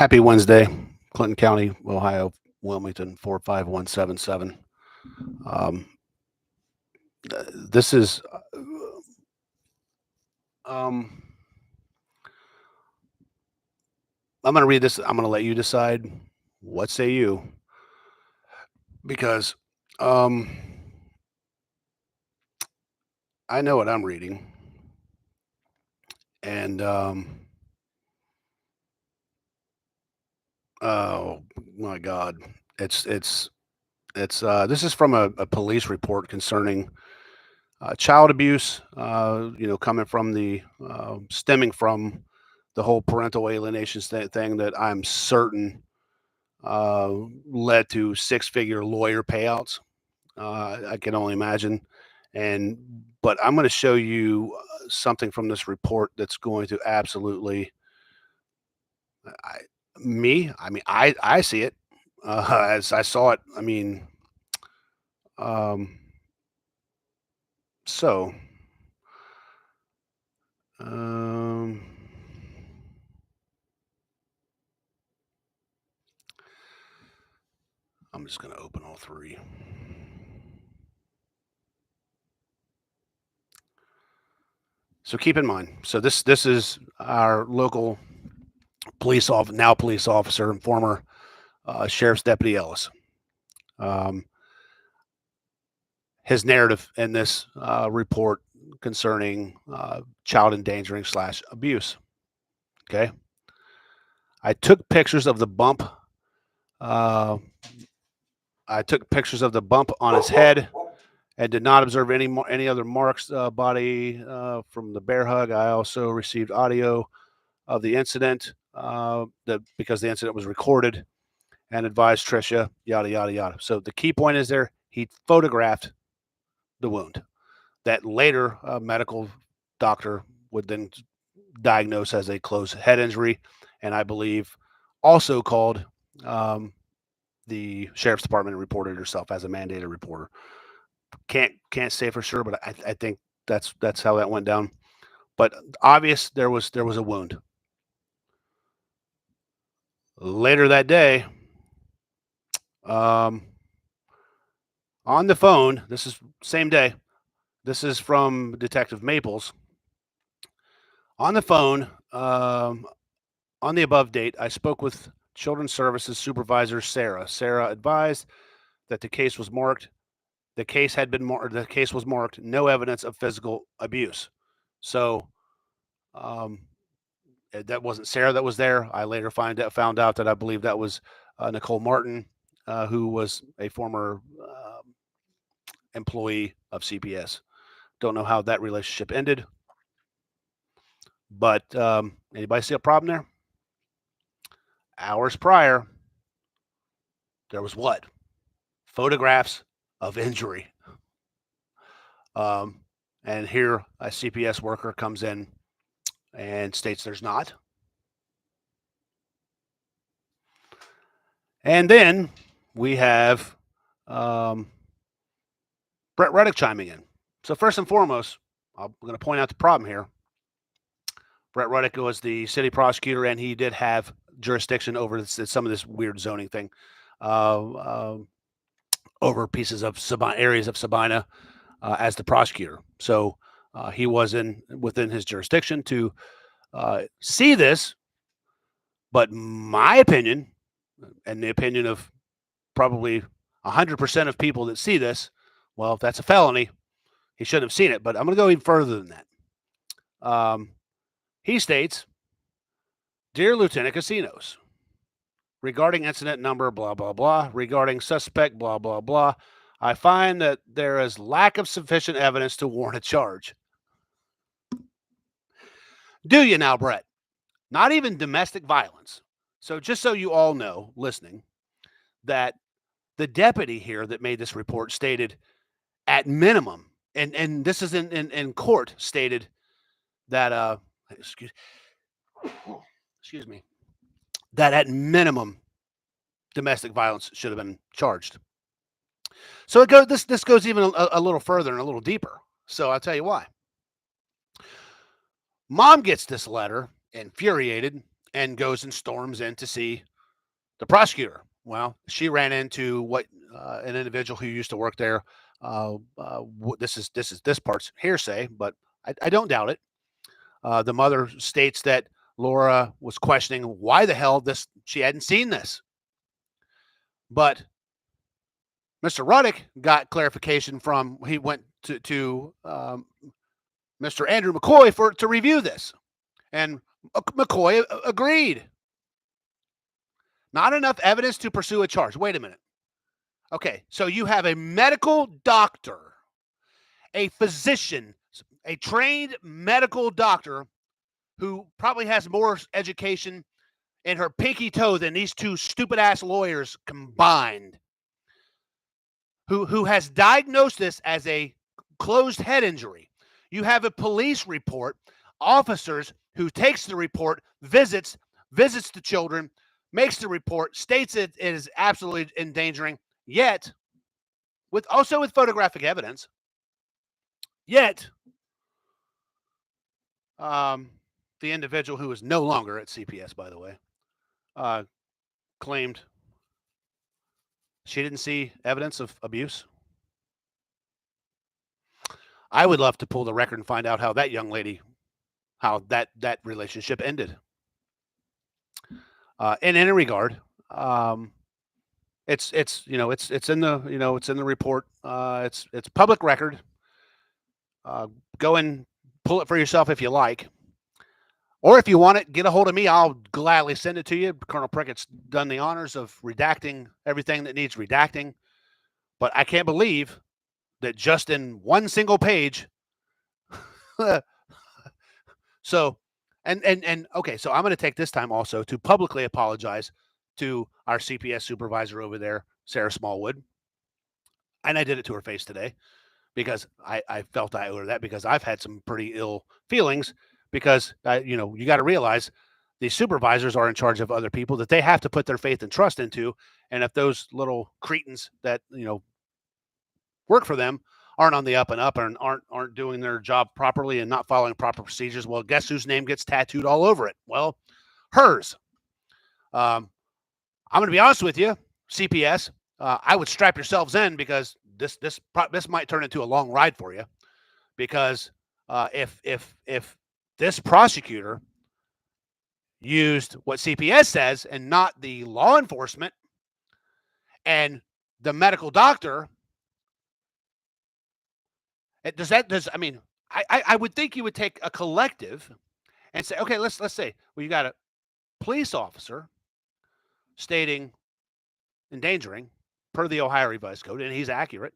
Happy Wednesday, Clinton County, Ohio, Wilmington 45177. Um, this is um, I'm going to read this. I'm going to let you decide. What say you? Because um, I know what I'm reading, and oh my God, it's this is from a police report concerning child abuse. Coming from the stemming from the whole parental alienation thing that I'm certain uh, led to six-figure lawyer payouts. I can only imagine. And but I'm going to show you something from this report that's going to absolutely I, me. I mean, I see it as I saw it. I mean, um, so um, I'm just going to open all three. So keep in mind. So this is our local police officer and former sheriff's deputy Ellis. Um, his narrative in this report concerning child endangering / abuse. Okay, I took pictures of the bump. Uh, I took pictures of the bump on his head and did not observe any other marks body from the bear hug. I also received audio of the incident because the incident was recorded and advised Tricia, yada, yada, yada. So the key point is there, he photographed the wound that later a medical doctor would then diagnose as a closed head injury. And I believe also called the sheriff's department and reported herself as a mandated reporter. Can't say for sure, but I think that's how that went down. But obvious there was a wound. Later that day, on the phone, this is same day. This is from Detective Maples. On the phone, on the above date, I spoke with Children's Services Supervisor Sarah. Sarah advised that the case was marked. The case was marked. No evidence of physical abuse. So that wasn't Sarah that was there. I later found out that I believe that was Nicole Martin, who was a former employee of CPS. Don't know how that relationship ended, but anybody see a problem there? Hours prior, there was what? Photographs of injury. And here a CPS worker comes in and states there's not. And then we have Brett Reddick chiming in. So first and foremost, I'm going to point out the problem here. Brett Reddick was the city prosecutor, and he did have jurisdiction over some of this weird zoning thing, over pieces of areas of Sabina as the prosecutor. So he was within his jurisdiction to see this. But my opinion, and the opinion of probably 100% of people that see this, well, if that's a felony, he shouldn't have seen it. But I'm going to go even further than that. He states, Dear Lieutenant Casinos, regarding incident number, blah, blah, blah, regarding suspect, blah, blah, blah, I find that there is lack of sufficient evidence to warrant a charge. Do you now, Brett? Not even domestic violence. So just so you all know, listening, that the deputy here that made this report stated at minimum, and this is in court, stated that excuse me, that at minimum domestic violence should have been charged. So this goes even a little further and a little deeper. So I'll tell you why. Mom gets this letter, infuriated, and goes and storms in to see the prosecutor. Well, she ran into what an individual who used to work there. This part's hearsay, but I don't doubt it. The mother states that Laura was questioning why the hell she hadn't seen this, but Mr. Ruddick got clarification from he went to Mr. Andrew McCoy to review this, and McCoy agreed. Not enough evidence to pursue a charge. Wait a minute. Okay, so you have a medical doctor, a physician, a trained medical doctor who probably has more education in her pinky toe than these two stupid ass lawyers combined, who has diagnosed this as a closed head injury. You have a police report, officers who takes the report, visits the children, makes the report, states it is absolutely endangering, yet with photographic evidence, yet the individual who is no longer at CPS, by the way, claimed she didn't see evidence of abuse. I would love to pull the record and find out how that young lady, how that relationship ended. In any regard, it's in the it's in the report. It's public record. Go and pull it for yourself if you like. Or if you want it, get a hold of me. I'll gladly send it to you. Colonel Prickett's done the honors of redacting everything that needs redacting. But I can't believe that just in one single page. So, okay, so I'm going to take this time also to publicly apologize to our CPS supervisor over there, Sarah Smallwood. And I did it to her face today because I felt I owed her that, because I've had some pretty ill feelings, because, you got to realize the supervisors are in charge of other people that they have to put their faith and trust into. And if those little cretins that, work for them aren't on the up and up and aren't doing their job properly and not following proper procedures, well, guess whose name gets tattooed all over it? Well, hers. I'm going to be honest with you, CPS. I would strap yourselves in, because this might turn into a long ride for you. Because if this prosecutor used what CPS says and not the law enforcement and the medical doctor, I would think you would take a collective and say, okay, let's say, well, you got a police officer stating endangering per the Ohio Revised Code, and he's accurate.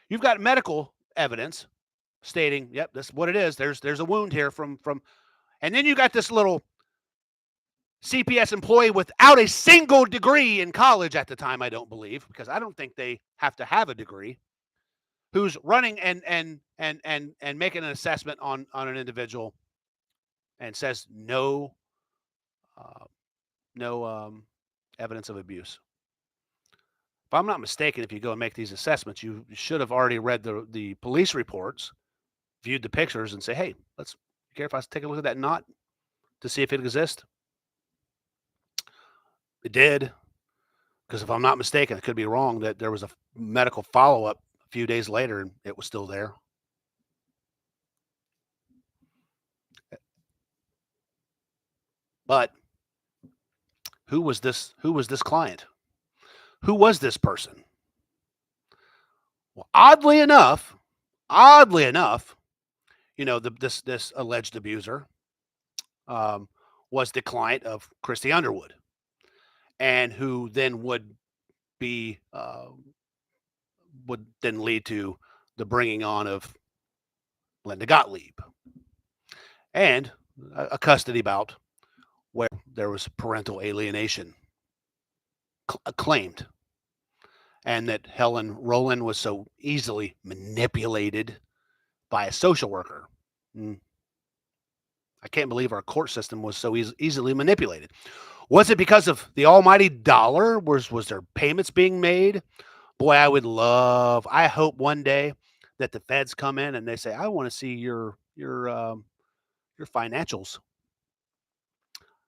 You've got medical evidence stating, yep, this is what it is. There's a wound here from, and then you got this little CPS employee without a single degree in college at the time, I don't believe, because I don't think they have to have a degree, who's running and making an assessment on an individual, and says no evidence of abuse. If I'm not mistaken, if you go and make these assessments, you should have already read the police reports, viewed the pictures, and say, hey, let's care if I take a look at that knot to see if it exists. It did, because if I'm not mistaken, I could be wrong, that there was a medical follow-up a few days later and it was still there. But who was this client? Who was this person? Well, oddly enough, this alleged abuser was the client of Christy Underwood, and who then would then lead to the bringing on of Linda Gottlieb, and a custody bout where there was parental alienation claimed, and that Helen Rowland was so easily manipulated by a social worker. I can't believe our court system was so easily manipulated. Was it because of the almighty dollar? Was there payments being made? Boy, I hope one day that the feds come in and they say, I want to see your financials.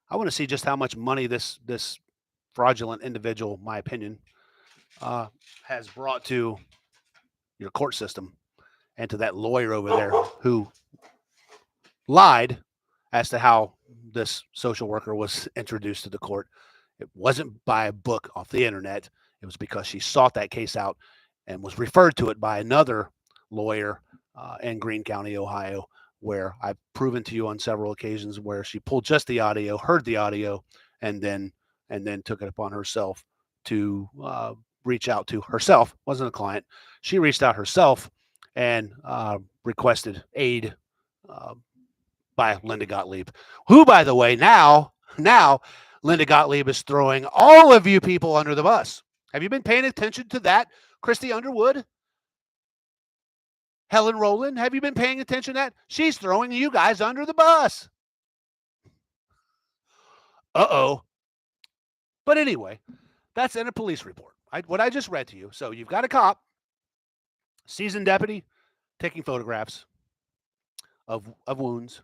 I want to see just how much money this fraudulent individual, my opinion, has brought to your court system and to that lawyer over there who lied as to how this social worker was introduced to the court. It wasn't by a book off the internet. It was because she sought that case out and was referred to it by another lawyer in Greene County, Ohio, where I've proven to you on several occasions where she pulled just the audio, heard the audio, and then took it upon herself to reach out to herself. Wasn't a client. She reached out herself and requested aid by Linda Gottlieb, who, by the way, now Linda Gottlieb is throwing all of you people under the bus. Have you been paying attention to that? Christy Underwood, Helen Rowland, have you been paying attention to that? She's throwing you guys under the bus. Uh-oh. But anyway, that's in a police report. What I just read to you. So you've got a cop, seasoned deputy, taking photographs of wounds.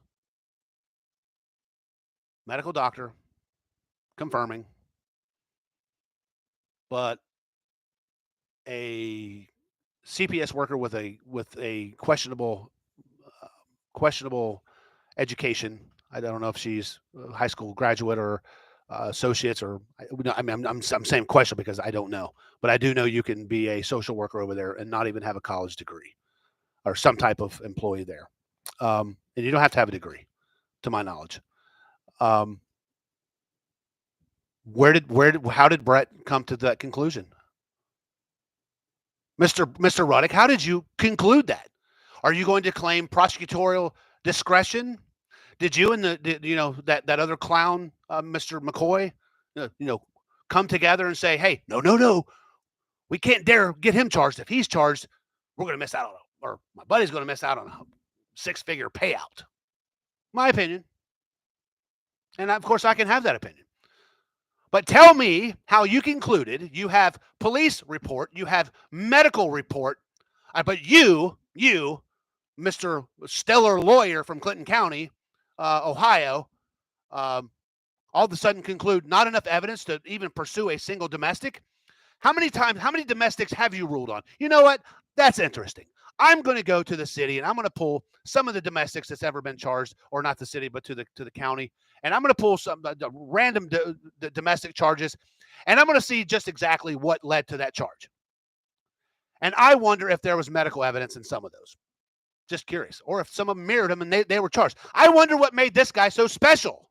Medical doctor confirming. But a CPS worker with a questionable education. I don't know if she's a high school graduate or associates, or I mean, I'm saying question because I don't know, but I do know you can be a social worker over there and not even have a college degree or some type of employee there, and you don't have to have a degree, to my knowledge. How did Brett come to that conclusion? Mr. Ruddock, how did you conclude that? Are you going to claim prosecutorial discretion? Did you and that other clown, Mr. McCoy, come together and say, hey, no, we can't dare get him charged. If he's charged, we're going to miss out on or my buddy's going to miss out on a 6-figure payout. My opinion. And of course I can have that opinion. But tell me how you concluded. You have police report, you have medical report, but you, Mr. Stellar lawyer from Clinton County, Ohio, all of a sudden conclude not enough evidence to even pursue a single domestic. How many domestics have you ruled on? You know what? That's interesting. I'm going to go to the city and I'm going to pull some of the domestics that's ever been charged, or not the city, but to the county. And I'm going to pull some random domestic charges, and I'm going to see just exactly what led to that charge. And I wonder if there was medical evidence in some of those. Just curious. Or if some of them mirrored them and they were charged. I wonder what made this guy so special.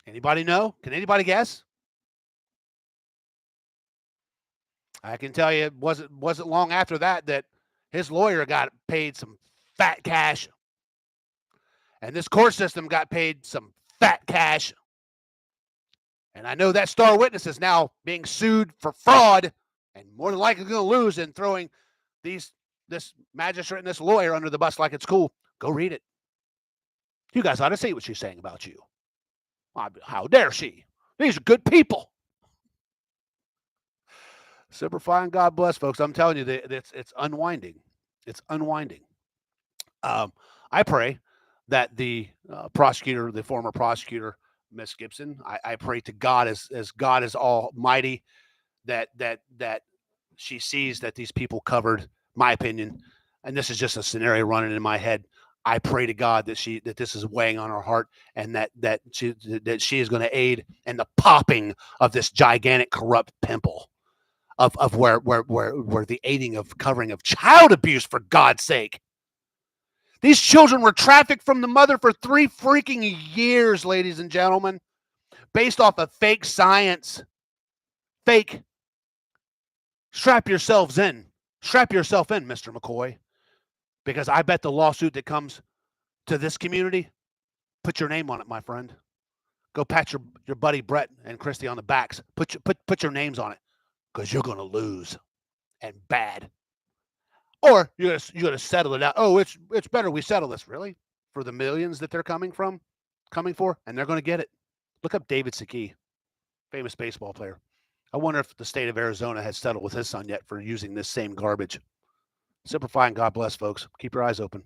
Anybody know? Can anybody guess? I can tell you it wasn't long after that his lawyer got paid some fat cash. And this court system got paid some fat cash. And I know that star witness is now being sued for fraud and more than likely going to lose in throwing this magistrate and this lawyer under the bus like it's cool. Go read it. You guys ought to see what she's saying about you. How dare she? These are good people. Super fine. God bless, folks. I'm telling you, it's unwinding. It's unwinding. I pray that the prosecutor, the former prosecutor, Miss Gibson, I pray to God as God is almighty that she sees that these people covered, my opinion, and this is just a scenario running in my head. I pray to God that this is weighing on her heart, and that she is going to aid in the popping of this gigantic corrupt pimple of where the aiding of covering of child abuse, for God's sake. These children were trafficked from the mother for 3 freaking years, ladies and gentlemen, based off of fake science. Fake. Strap yourself in, Mr. McCoy, because I bet the lawsuit that comes to this community, put your name on it, my friend. Go pat your buddy Brett and Christy on the backs. Put your names on it, because you're going to lose, and bad. Or you're gonna settle it out. Oh, it's better we settle this, really, for the millions that they're coming for, and they're going to get it. Look up David Saki, famous baseball player. I wonder if the state of Arizona has settled with his son yet for using this same garbage. Simplify and God bless, folks. Keep your eyes open.